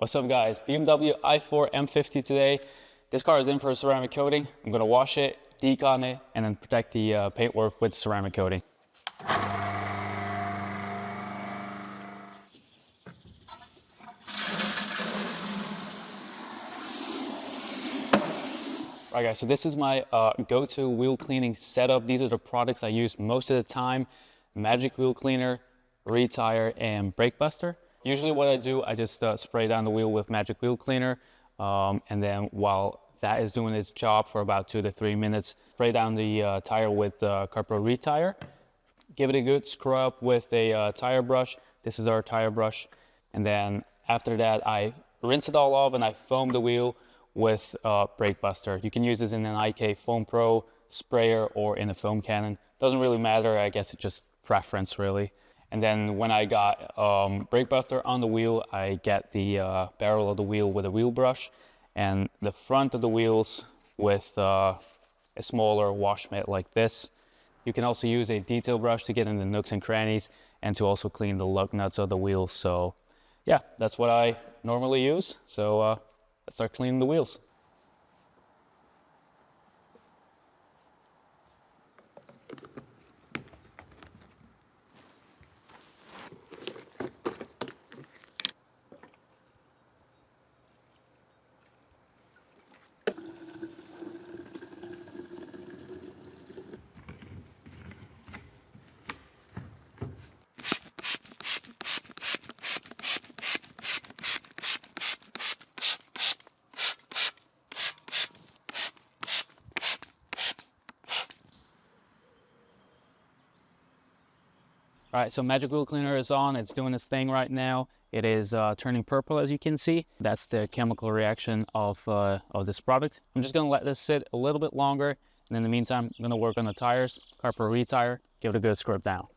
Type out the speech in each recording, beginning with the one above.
What's up guys, BMW i4 M50 today. This car is in for a ceramic coating. I'm gonna wash it, decon it, and then protect the paintwork with ceramic coating. Alright guys, so this is my go-to wheel cleaning setup. These are the products I use most of the time. Magic wheel cleaner, retire, and brake buster. Usually what I do, I just spray down the wheel with magic wheel cleaner, and then while that is doing its job for about 2 to 3 minutes, spray down the tire with Carpro retire. Give it a good scrub with a tire brush. This is our tire brush. And then after that, I rinse it all off and I foam the wheel with brake buster. You can use this in an IK Foam Pro sprayer or in a foam cannon. Doesn't really matter, I guess it's just preference really. And then when I got brake buster on the wheel, I get the barrel of the wheel with a wheel brush and the front of the wheels with a smaller wash mitt like this. You can also use a detail brush to get in the nooks and crannies and to also clean the lug nuts of the wheel. So yeah, that's what I normally use. So let's start cleaning the wheels. All right, so Magic Wheel Cleaner is on. It's doing its thing right now. It is turning purple, as you can see. That's the chemical reaction of this product. I'm just gonna let this sit a little bit longer. And in the meantime, I'm gonna work on the tires, Carpro retire, give it a good scrub down.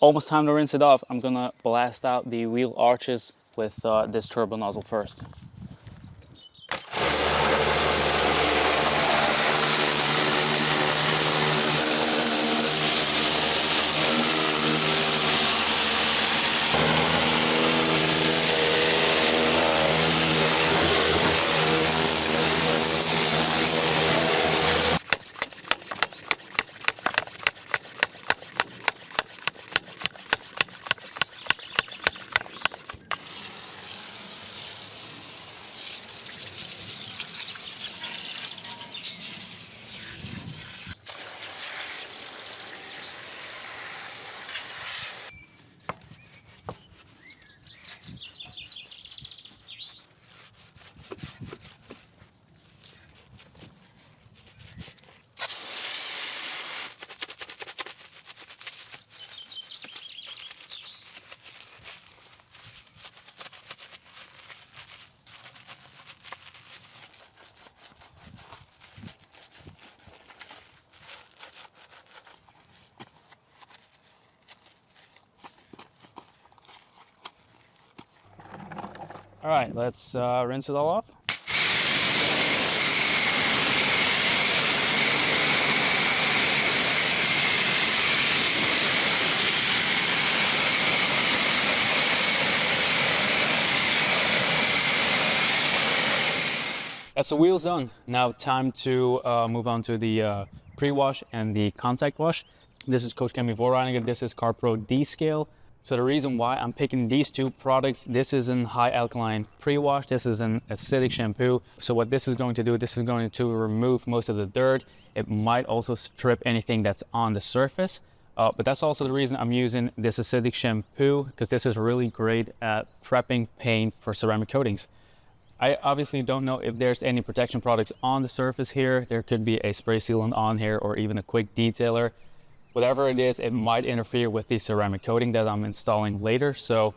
Almost time to rinse it off. I'm gonna blast out the wheel arches with this turbo nozzle first. All right, let's rinse it all off. That's the wheels done. Now time to move on to the pre-wash and the contact wash. This is Coach Kemi Voorreiniger. This is Carpro D-Scale. So the reason why I'm picking these two products, this is an high alkaline pre-wash, this is an acidic shampoo. So what this is going to do, this is going to remove most of the dirt. It might also strip anything that's on the surface. But that's also the reason I'm using this acidic shampoo, because this is really great at prepping paint for ceramic coatings. I obviously don't know if there's any protection products on the surface here. There could be a spray sealant on here or even a quick detailer. Whatever it is, it might interfere with the ceramic coating that I'm installing later. So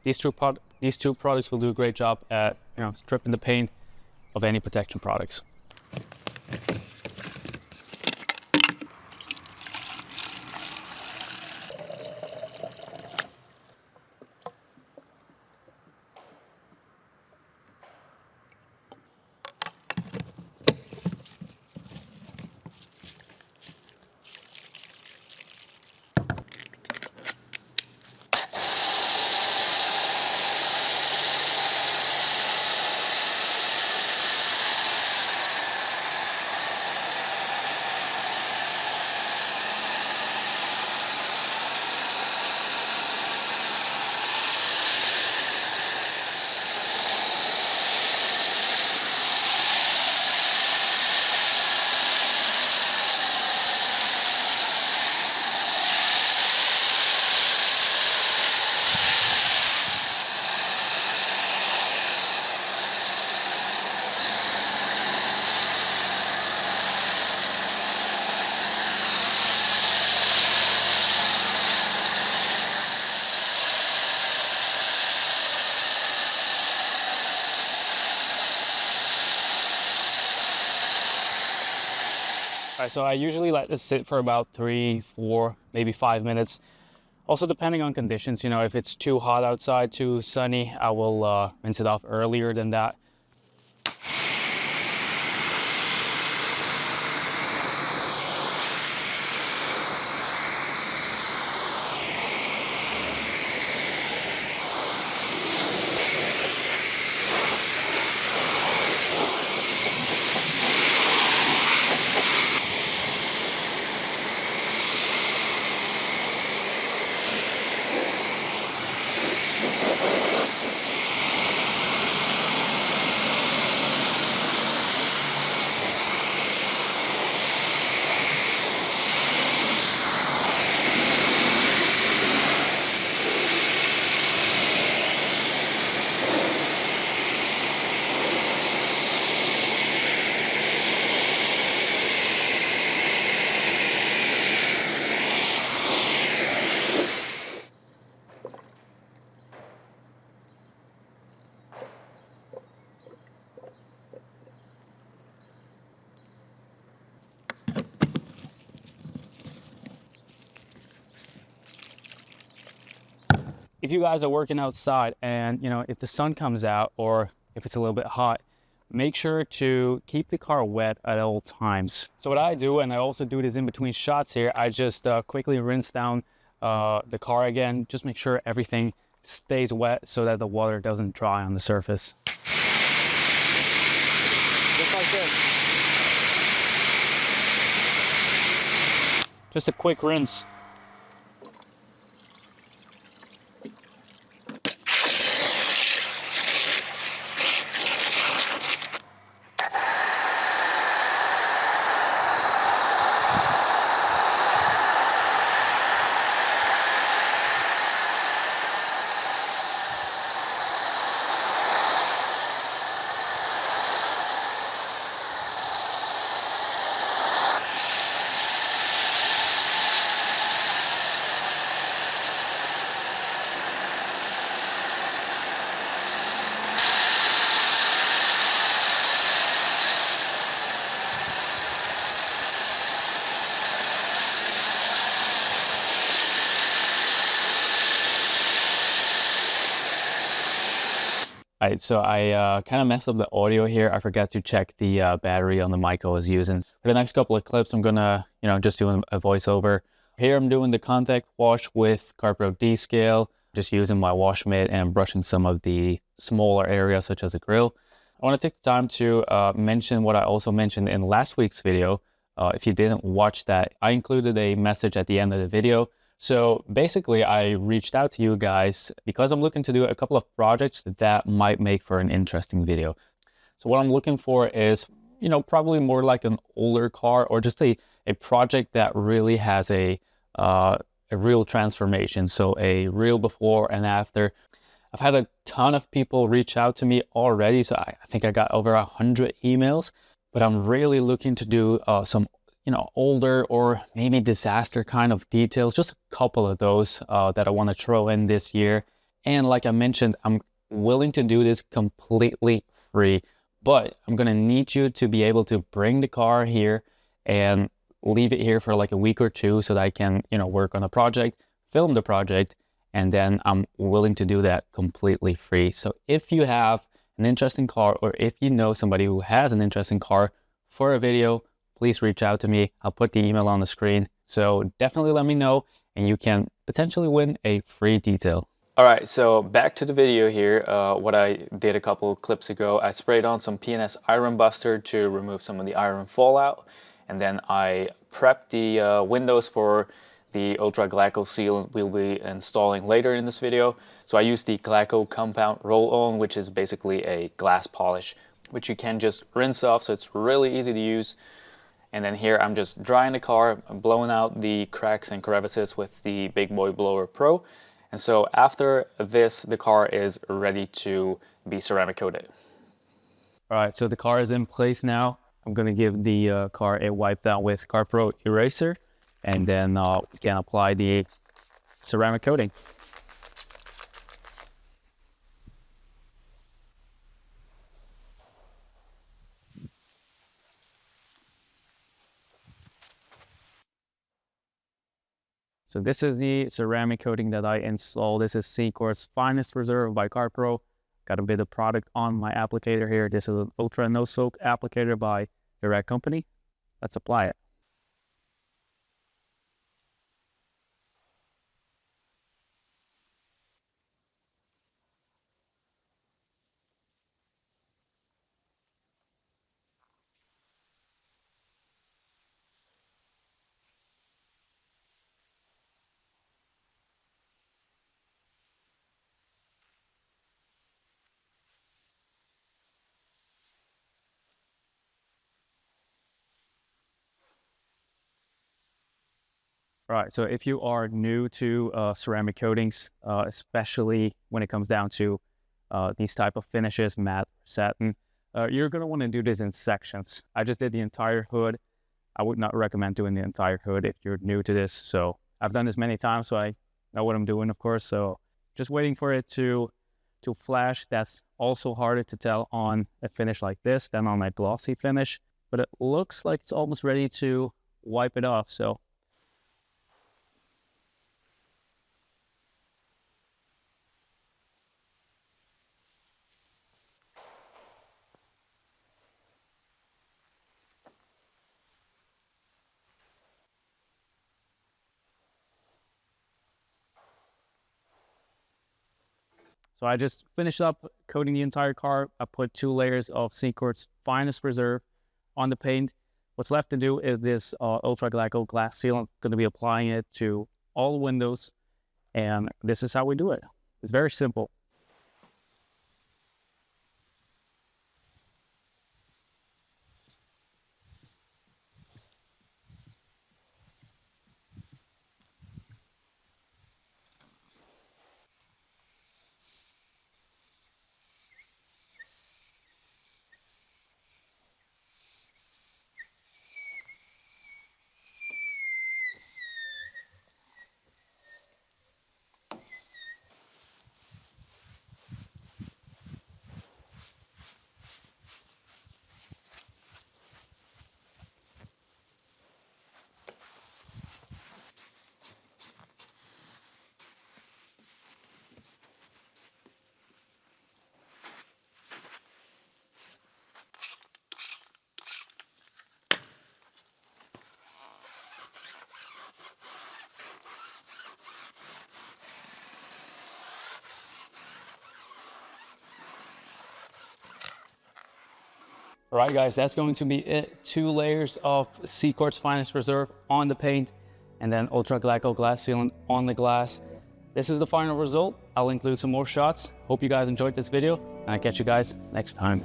these two products will do a great job at stripping the paint of any protection products. right, so I usually let this sit for about 3, 4, maybe 5 minutes. Also, depending on conditions, you know, if it's too hot outside, too sunny, I will rinse it off earlier than that. If you guys are working outside and, you know, if the sun comes out or if it's a little bit hot, make sure to keep the car wet at all times. So what I do, and I also do this in between shots here, I just quickly rinse down the car again. Just make sure everything stays wet so that the water doesn't dry on the surface. Just like this. Just a quick rinse. All right, so I kind of messed up the audio here. I forgot to check the battery on the mic I was using. For the next couple of clips, I'm gonna, you know, just doing a voiceover. Here I'm doing the contact wash with CarPro D-Scale, just using my wash mitt and brushing some of the smaller areas such as the grill. I want to take the time to mention what I also mentioned in last week's video. If you didn't watch that, I included a message at the end of the video. So basically, I reached out to you guys because I'm looking to do a couple of projects that might make for an interesting video. So what I'm looking for is, you know, probably more like an older car or just a project that really has a real transformation. So a real before and after. I've had a ton of people reach out to me already. So I think I got over 100 emails, but I'm really looking to do some, you know, older or maybe disaster kind of details, just a couple of those that I want to throw in this year. And like I mentioned, I'm willing to do this completely free, but I'm going to need you to be able to bring the car here and leave it here for like a week or two so that I can, you know, work on a project, film the project, and then I'm willing to do that completely free. So if you have an interesting car or if you know somebody who has an interesting car for a video, please reach out to me. I'll put the email on the screen. So definitely let me know and you can potentially win a free detail. All right, so back to the video here. What I did a couple clips ago, I sprayed on some P&S Iron Buster to remove some of the iron fallout. And then I prepped the windows for the Ultra Glaco seal we'll be installing later in this video. So I used the Glaco Compound Roll-On, which is basically a glass polish, which you can just rinse off, so it's really easy to use. And then here I'm just drying the car, blowing out the cracks and crevices with the Big Boy Blower Pro. And so after this, the car is ready to be ceramic coated. All right, so the car is in place now. I'm gonna give the car a wipe down with CarPro Eraser, and then we can apply the ceramic coating. So this is the ceramic coating that I installed. This is Seacor's Finest Reserve by CarPro. Got a bit of product on my applicator here. This is an Ultra No Soak applicator by Direct Company. Let's apply it. All right, so if you are new to ceramic coatings, especially when it comes down to these type of finishes, matte, satin, you're going to want to do this in sections. I just did the entire hood. I would not recommend doing the entire hood if you're new to this. So I've done this many times, so I know what I'm doing, of course. So just waiting for it to flash. That's also harder to tell on a finish like this than on a glossy finish. But it looks like it's almost ready to wipe it off. So I just finished up coating the entire car. I put 2 layers of Seacor's Finest Reserve on the paint. What's left to do is this Ultra Glyco glass seal. I'm going to be applying it to all windows, and this is how we do it. It's very simple. All right, guys, that's going to be it. 2 layers of Seacor's Finest Reserve on the paint, and then Ultra Glyco glass sealant on the glass. This is the final result. I'll include some more shots. Hope you guys enjoyed this video, and I'll catch you guys next time.